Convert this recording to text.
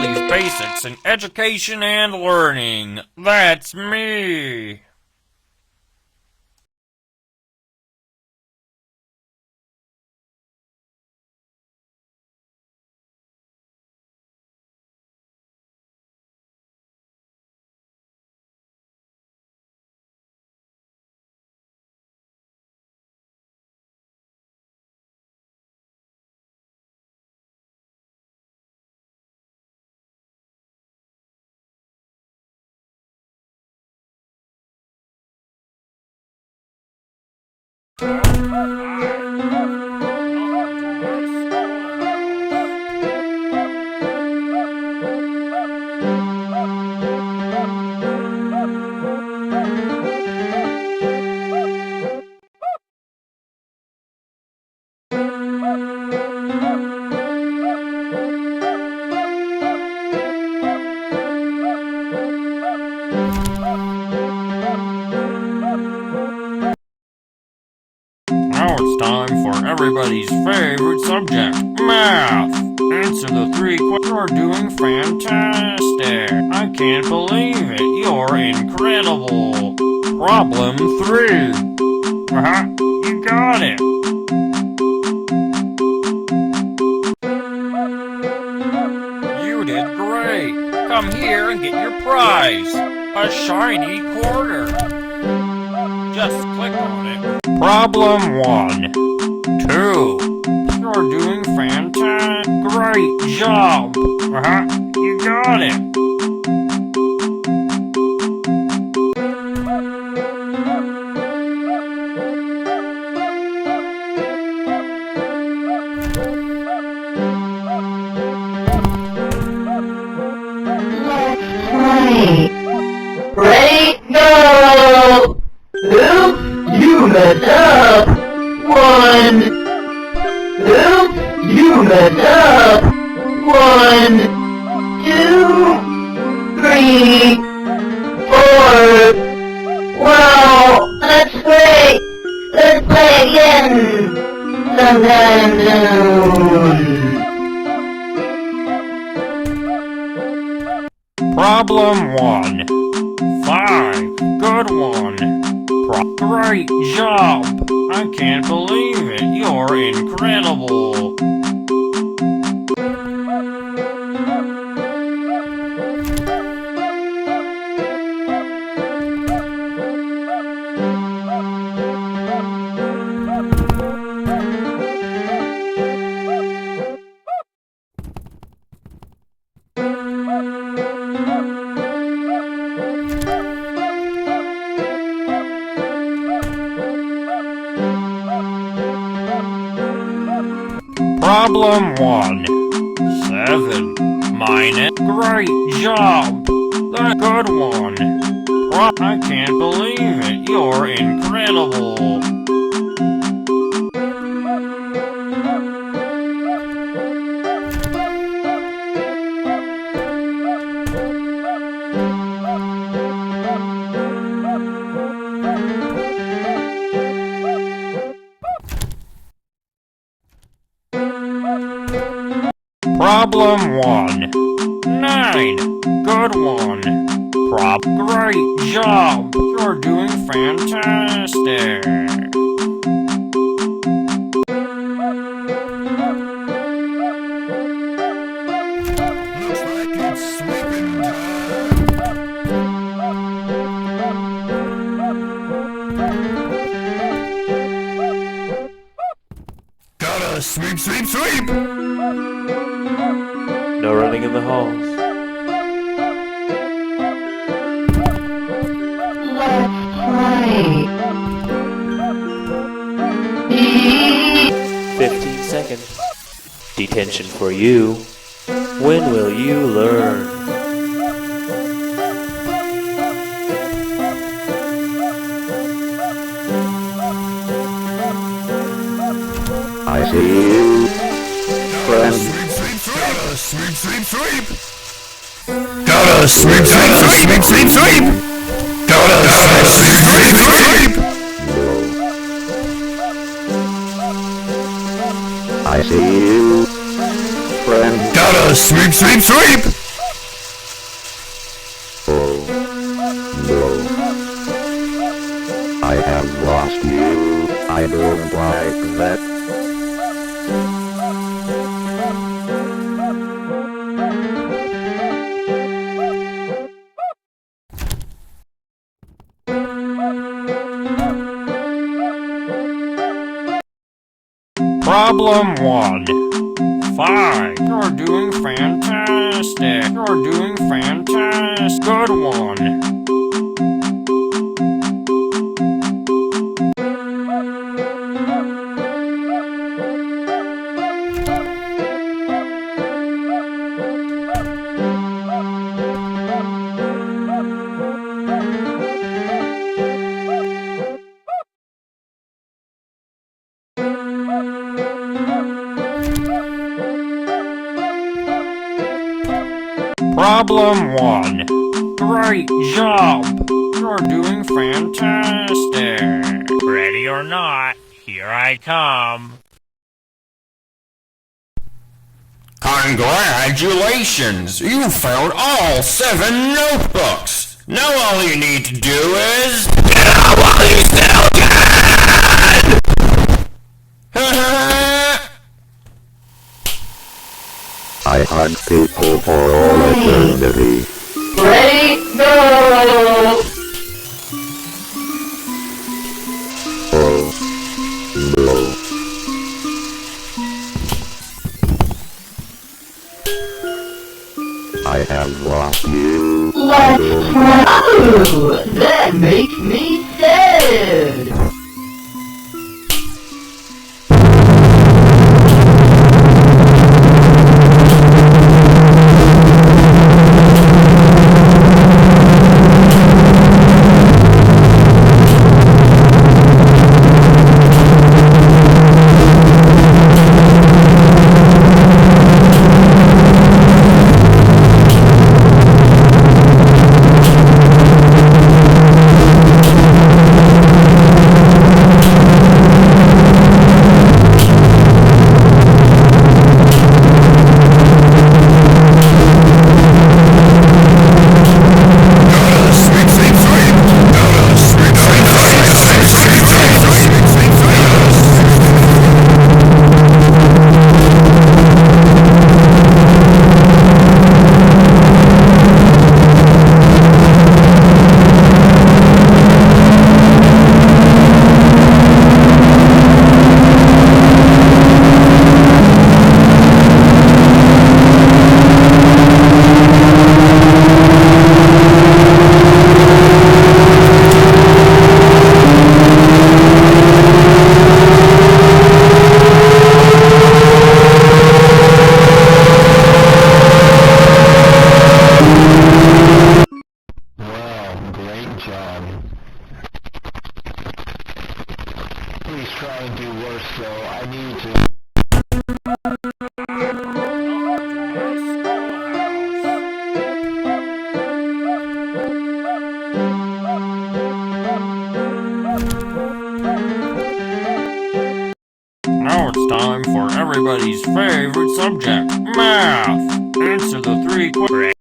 Baldis Basics in Education and Learning. That's me. Now it's time for everybody's favorite subject, math. Answer the 3 questions. You're doing fantastic. I can't believe it. You're incredible. Problem 3. You got it. You did great. Come here and get your prize. A shiny quarter. Just click on it. Problem 1. 2. You're doing fantastic. Great job. You got it. Ready, go! Oops, you messed up! 1! Oops, you messed up! 1, 2, 3, 4. Wow, that's great! Let's play again! Sometime soon! Problem 1. 5. Good one. Great job. I can't believe it. You're incredible. Problem 1. 7 minus. Great job. That's a good one. I can't believe it. You're incredible. Problem 1. 9. Good one. Great job. You're doing fantastic. Looks like it's sweeping time. Gotta sweep, sweep, sweep! No running in the halls. Let's play. 15 seconds. Detention for you. When will you learn? I see you, friend. Sweep, sweep, sweep! Gotta sweep, sweep, sweep, sweep, sweep! Gotta sweep, sweep, sweep! I see you, friend. Gotta sweep, sweep, sweep! I have lost you. I don't like that. Problem 1. 5. You're doing fantastic. You're doing fantastic. Good one. Problem 1. Great job! You're doing fantastic! Ready or not, here I come. Congratulations! You found all 7 notebooks! Now all you need to do is... Get out while you still can! I hug people for all eternity. Ready, go! Oh, no. I have lost you. Let's try. That makes me sad. Please try and do worse though. I need to. Now it's time for everybody's favorite subject, math. Answer the 3 questions.